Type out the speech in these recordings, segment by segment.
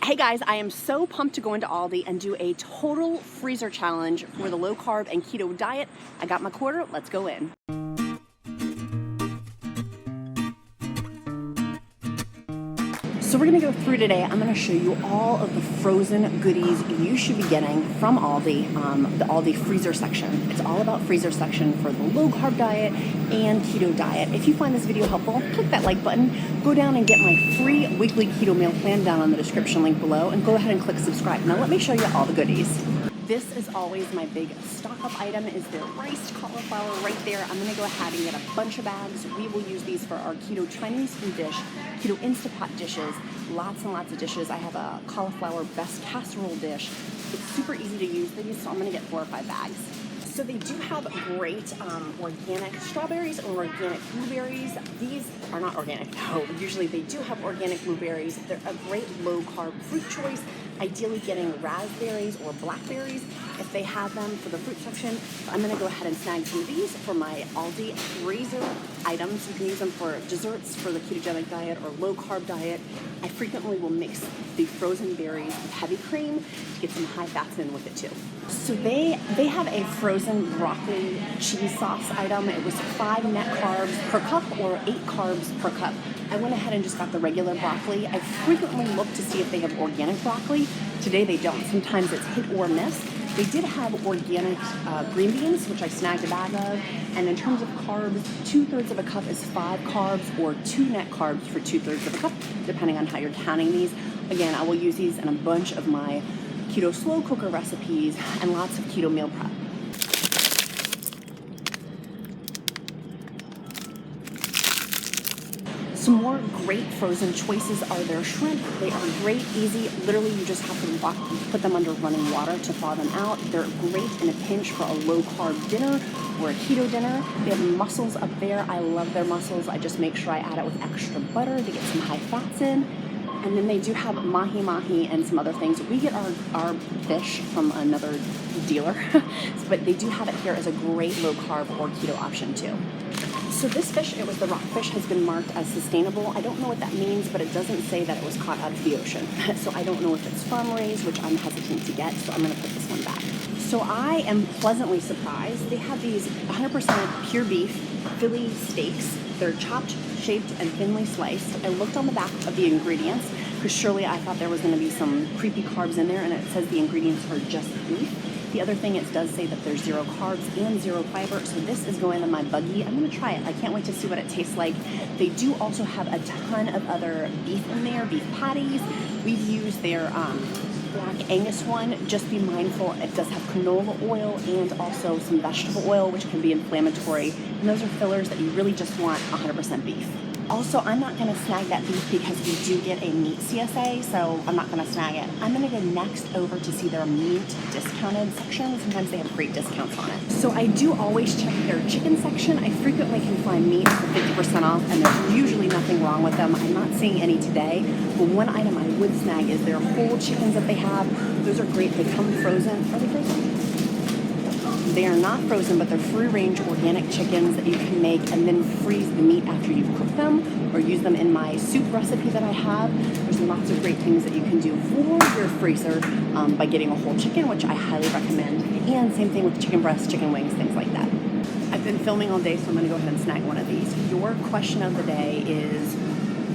Hey guys, I am so pumped to go into Aldi and do a total freezer challenge for the low carb and keto diet. I got my quarter, let's go in. So we're gonna go through today. I'm gonna show you all of the frozen goodies you should be getting from Aldi, the Aldi freezer section. It's all about freezer section for the low carb diet and keto diet. If you find this video helpful, click that like button, go down and get my free weekly keto meal plan down on the description link below, and go ahead and click subscribe. Now let me show you all the goodies. This is always my big stock up item, is their riced cauliflower right there. I'm gonna go ahead and get a bunch of bags. We will use these for our keto Chinese food dish, keto Instapot dishes, lots and lots of dishes. I have a cauliflower best casserole dish. It's super easy to use these, so I'm gonna get 4 or 5 bags. So they do have great organic strawberries or organic blueberries. These are not organic though. Usually they do have organic blueberries. They're a great low carb fruit choice. Ideally getting raspberries or blackberries if they have them for the fruit section. So I'm gonna go ahead and snag some of these for my Aldi freezer items. You can use them for desserts for the ketogenic diet or low carb diet. I frequently will mix the frozen berries with heavy cream to get some high fats in with it too. So they have a frozen broccoli cheese sauce item. It was 5 net carbs per cup or 8 carbs per cup. I went ahead and just got the regular broccoli. I frequently look to see if they have organic broccoli. Today they don't. Sometimes it's hit or miss. They did have organic green beans, which I snagged a bag of. And in terms of carbs, 2/3 of a cup is 5 carbs or 2 net carbs for 2/3 of a cup, depending on how you're counting these. Again, I will use these in a bunch of my keto slow cooker recipes and lots of keto meal prep. Some more great frozen choices are their shrimp. They are great, easy. Literally, you just have to put them under running water to thaw them out. They're great in a pinch for a low carb dinner or a keto dinner. They have mussels up there. I love their mussels. I just make sure I add it with extra butter to get some high fats in. And then they do have mahi and some other things. We get our fish from another dealer, but they do have it here as a great low carb or keto option too. So this fish, it was the rockfish, has been marked as sustainable. I don't know what that means, but it doesn't say that it was caught out of the ocean. So I don't know if it's farm raised, which I'm hesitant to get, so I'm gonna put this one back. So I am pleasantly surprised. They have these 100% pure beef Philly steaks. They're chopped, shaped, and thinly sliced. I looked on the back of the ingredients, because surely I thought there was gonna be some creepy carbs in there, and it says the ingredients are just beef. The other thing, it does say that there's 0 carbs and 0 fiber, so this is going in my buggy. I'm gonna try it. I can't wait to see what it tastes like. They do also have a ton of other beef in there, beef patties. We've used their Black Angus one. Just be mindful, it does have canola oil and also some vegetable oil, which can be inflammatory. And those are fillers that you really just want 100% beef. Also, I'm not gonna snag that beef because we do get a meat CSA, so I'm not gonna snag it. I'm gonna go next over to see their meat discounted section. Sometimes they have great discounts on it. So I do always check their chicken section. I frequently can find meats for 50% off, and there's usually nothing wrong with them. I'm not seeing any today, but one item I would snag is their whole chickens that they have. Those are great. They come frozen. Are they frozen? They are not frozen, but they're free-range organic chickens that you can make and then freeze the meat after you've cooked them, or use them in my soup recipe that I have. There's lots of great things that you can do for your freezer by getting a whole chicken, which I highly recommend. And same thing with chicken breasts, chicken wings, things like that. I've been filming all day, so I'm gonna go ahead and snag one of these. Your question of the day is,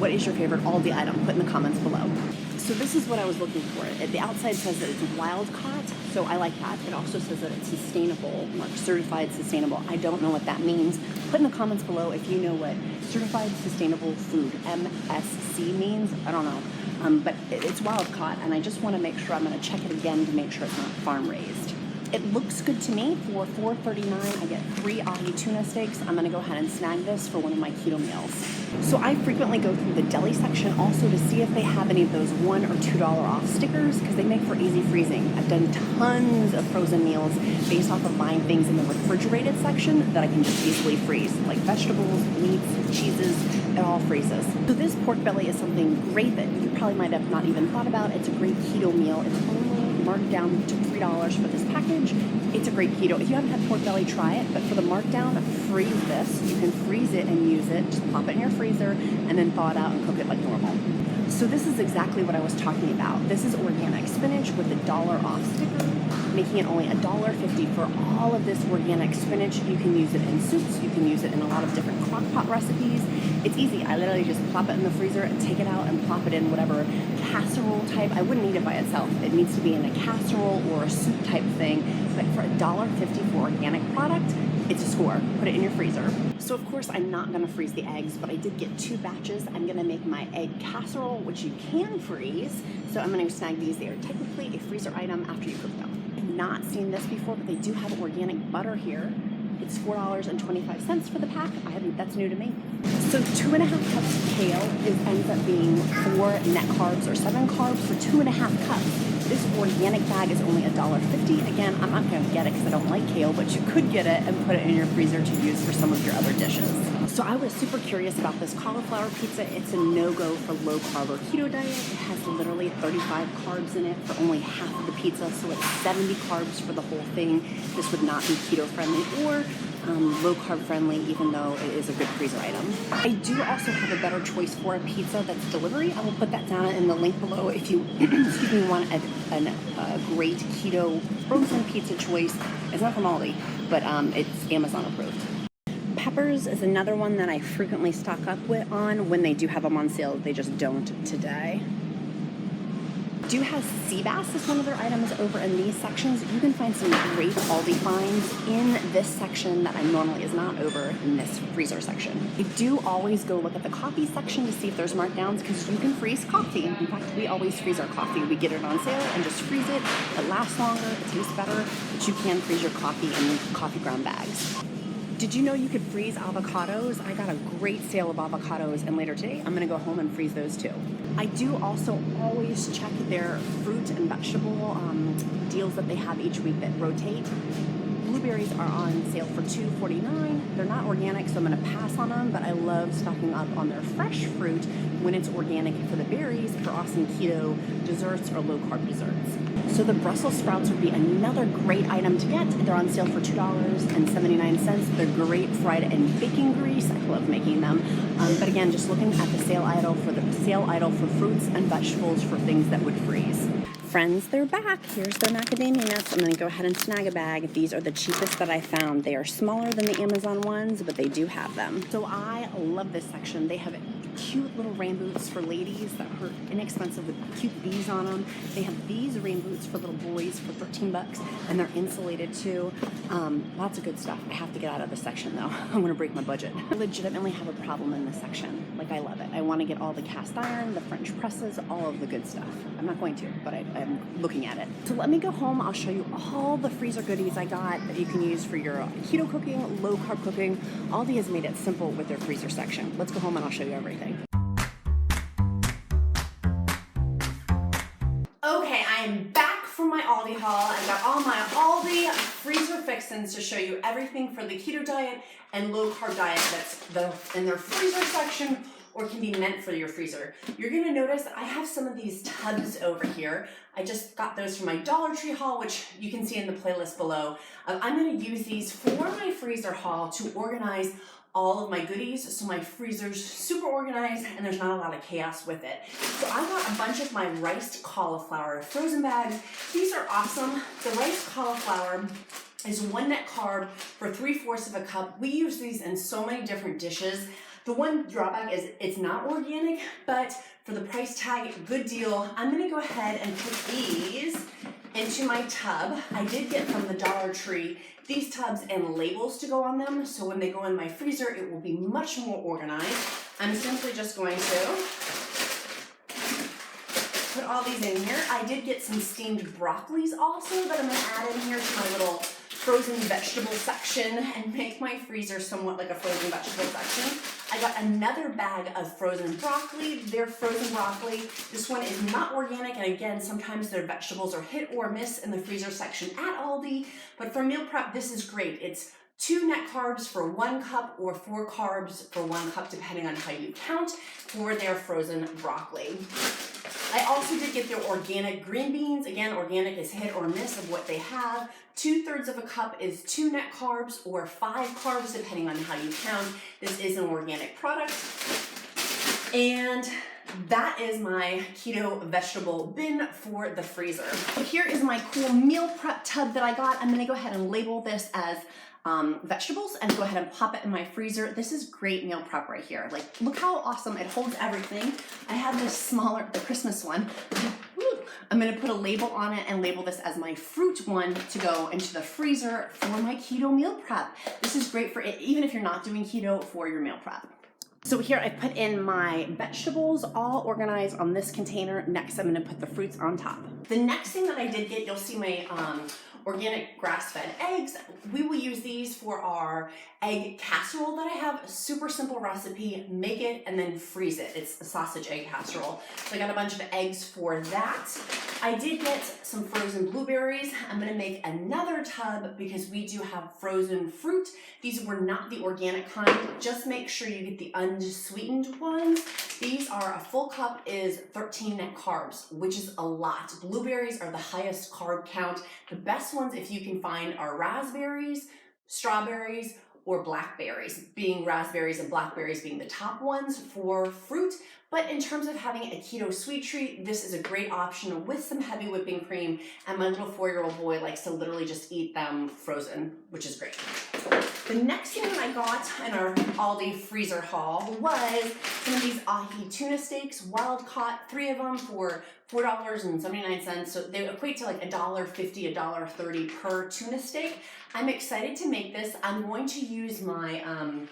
what is your favorite Aldi item? Put in the comments below. So this is what I was looking for. The outside says that it's wild caught, so I like that. It also says that it's sustainable, marked certified sustainable. I don't know what that means. Put in the comments below if you know what certified sustainable food, MSC, means. I don't know, but it's wild caught, and I just want to make sure. I'm going to check it again to make sure it's not farm raised. It looks good to me. For $4.39, I get 3 Ahi Tuna Steaks. I'm gonna go ahead and snag this for one of my keto meals. So I frequently go through the deli section also to see if they have any of those $1 or $2 off stickers, because they make for easy freezing. I've done tons of frozen meals based off of buying things in the refrigerated section that I can just easily freeze, like vegetables, meats, cheeses, it all freezes. So this pork belly is something great that you probably might have not even thought about. It's a great keto meal. It's only marked down to $3 for this package. It's a great keto. If you haven't had pork belly, try it. But for the markdown, freeze this. You can freeze it and use it. Just pop it in your freezer and then thaw it out and cook it like normal. So this is exactly what I was talking about. This is organic spinach with a $1 off sticker, making it only $1.50 for all of this organic spinach. You can use it in soups. You can use it in a lot of different crock pot recipes. It's easy. I literally just plop it in the freezer and take it out and plop it in whatever casserole type. I wouldn't eat it by itself. It needs to be in a casserole or a soup type thing. But for $1.50 for organic product, it's a score. Put it in your freezer. So of course I'm not gonna freeze the eggs, but I did get 2 batches. I'm gonna make my egg casserole, which you can freeze. So I'm gonna snag these. They are technically a freezer item after you cook them. I've not seen this before, but they do have organic butter here. It's $4.25 for the pack. That's new to me. So 2.5 cups of kale ends up being 4 net carbs or 7 carbs for 2.5 cups. This organic bag is only $1.50. Again, I'm not going to get it because I don't like kale, but you could get it and put it in your freezer to use for some of your other dishes. So I was super curious about this cauliflower pizza. It's a no-go for low carb or keto diet. It has literally 35 carbs in it for only half of the pizza, so it's 70 carbs for the whole thing. This would not be keto friendly or low carb friendly, even though it is a good freezer item. I do also have a better choice for a pizza that's delivery. I will put that down in the link below if you excuse me, want a great keto frozen pizza choice. It's not from Aldi, but it's Amazon approved. Peppers is another one that I frequently stock up on when they do have them on sale. They just don't today. Do have sea bass as one of their items over in these sections. You can find some great Aldi finds in this section that I normally is not over in this freezer section. I do always go look at the coffee section to see if there's markdowns because you can freeze coffee. In fact, we always freeze our coffee. We get it on sale and just freeze it. It lasts longer, it tastes better, but you can freeze your coffee in coffee ground bags. Did you know you could freeze avocados? I got a great sale of avocados, and later today I'm gonna go home and freeze those too. I do also always check their fruit and vegetable deals that they have each week that rotate. Blueberries are on sale for $2.49. They're not organic, so I'm gonna pass on them, but I love stocking up on their fresh fruit when it's organic for the berries for awesome keto desserts or low carb desserts. So the Brussels sprouts would be another great item to get. They're on sale for $2.79. They're great fried in bacon grease. I love making them. But again, just looking at the sale idle for fruits and vegetables for things that would freeze. Friends, they're back. Here's their macadamia nuts. I'm gonna go ahead and snag a bag. These are the cheapest that I found. They are smaller than the Amazon ones, but they do have them. So I love this section. They have cute little rain boots for ladies that are inexpensive with cute bees on them. They have these rain boots for little boys for 13 bucks, and they're insulated too. Lots of good stuff. I have to get out of this section though. I'm gonna break my budget. I legitimately have a problem in this section. Like, I love it. I wanna get all the cast iron, the French presses, all of the good stuff. I'm not going to, but I'm looking at it. So let me go home. I'll show you all the freezer goodies I got that you can use for your keto cooking, low carb cooking. Aldi has made it simple with their freezer section. Let's go home and I'll show you everything. Okay, I am back from my Aldi haul. I got all my Aldi freezer fixins to show you everything for the keto diet and low carb diet that's in their freezer section or can be meant for your freezer. You're gonna notice that I have some of these tubs over here. I just got those from my Dollar Tree haul, which you can see in the playlist below. I'm gonna use these for my freezer haul to organize all of my goodies, so my freezer's super organized and there's not a lot of chaos with it. So I got a bunch of my riced cauliflower frozen bags. These are awesome. The riced cauliflower is 1 net carb for 3/4 of a cup. We use these in so many different dishes. The one drawback is it's not organic, but for the price tag, good deal. I'm gonna go ahead and put these into my tub. I did get from the Dollar Tree these tubs and labels to go on them, so when they go in my freezer, it will be much more organized. I'm simply just going to put all these in here. I did get some steamed broccolis also that I'm gonna add in here to my little frozen vegetable section and make my freezer somewhat like a frozen vegetable section. I got another bag of frozen broccoli. They're frozen broccoli. This one is not organic, and again, sometimes their vegetables are hit or miss in the freezer section at Aldi, but for meal prep, this is great. It's 2 net carbs for 1 cup or 4 carbs for 1 cup, depending on how you count, for their frozen broccoli. I also did get their organic green beans. Again, organic is hit or miss of what they have. 2/3 of a cup is 2 net carbs or 5 carbs, depending on how you count. This is an organic product. And that is my keto vegetable bin for the freezer. So here is my cool meal prep tub that I got. I'm gonna go ahead and label this as vegetables and go ahead and pop it in my freezer. This is great meal prep right here. Like, look how awesome, it holds everything. I have this smaller, the Christmas one. I'm gonna put a label on it and label this as my fruit one to go into the freezer for my keto meal prep. This is great for it, even if you're not doing keto, for your meal prep. So here I put in my vegetables all organized on this container. Next, I'm gonna put the fruits on top. The next thing that I did get, you'll see my organic grass-fed eggs. We will use these for our egg casserole that I have. A super simple recipe. Make it and then freeze it. It's a sausage egg casserole. So I got a bunch of eggs for that. I did get some frozen blueberries. I'm gonna make another tub because we do have frozen fruit. These were not the organic kind. Just make sure you get the unsweetened ones. These are, a full cup is 13 net carbs, which is a lot. Blueberries are the highest carb count. The best ones, if you can find, are raspberries, strawberries, or blackberries, being raspberries and blackberries being the top ones for fruit. But in terms of having a keto sweet treat, this is a great option with some heavy whipping cream, and my little 4-year-old boy likes to literally just eat them frozen, which is great. The next thing that I got in our Aldi freezer haul was some of these Ahi Tuna Steaks, wild caught, 3 of them for $4.79. So they equate to like $1.50, $1.30 per tuna steak. I'm excited to make this. I'm going to use my, I'm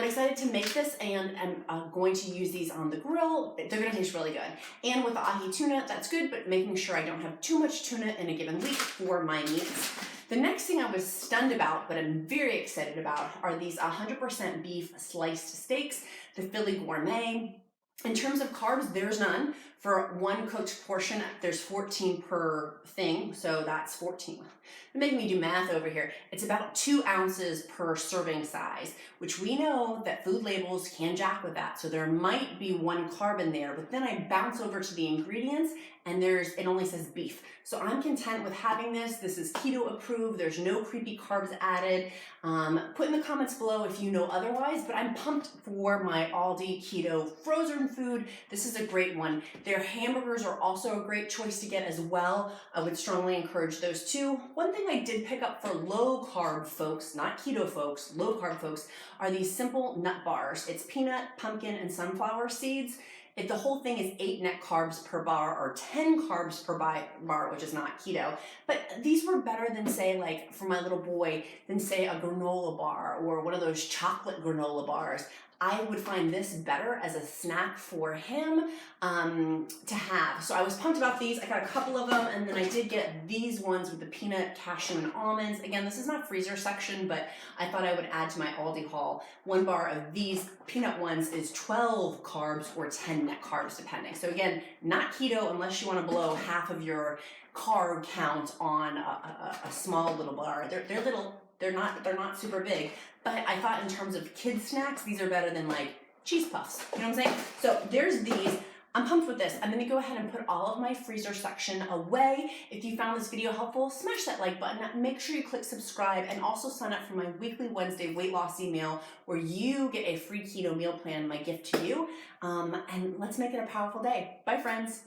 excited to make this, and I'm going to use these on the grill. They're gonna taste really good. And with the Ahi tuna, that's good, but making sure I don't have too much tuna in a given week for my meats. The next thing I was stunned about, but I'm very excited about, are these 100% beef sliced steaks, the Philly Gourmet. In terms of carbs, there's none. For one cooked portion, there's 14 per thing, so that's 14. You're making me do math over here. It's about 2 ounces per serving size, which we know that food labels can jack with that. So there might be 1 carb in there, but then I bounce over to the ingredients and it only says beef. So I'm content with having this. This is keto approved. There's no creepy carbs added. Put in the comments below if you know otherwise, but I'm pumped for my Aldi keto frozen food. This is a great one. Their hamburgers are also a great choice to get as well. I would strongly encourage those too. One thing I did pick up for low carb folks, not keto folks, low carb folks, are these simple nut bars. It's peanut, pumpkin, and sunflower seeds. The whole thing is 8 net carbs per bar, or 10 carbs per bar, which is not keto. But these were better than, say, like for my little boy, than say a granola bar or one of those chocolate granola bars. I would find this better as a snack for him to have. So I was pumped about these. I got a couple of them, and then I did get these ones with the peanut, cashew, and almonds. Again, this is not freezer section, but I thought I would add to my Aldi haul. 1 bar of these peanut ones is 12 carbs or 10 net carbs, depending. So again, not keto unless you want to blow half of your carb count on a small little bar. They're little. They're not super big, but I thought in terms of kids snacks, these are better than like cheese puffs. You know what I'm saying? So there's these. I'm pumped with this. I'm gonna go ahead and put all of my freezer section away. If you found this video helpful, smash that like button. Make sure you click subscribe, and also sign up for my weekly Wednesday weight loss email where you get a free keto meal plan, my gift to you. And let's make it a powerful day. Bye, friends.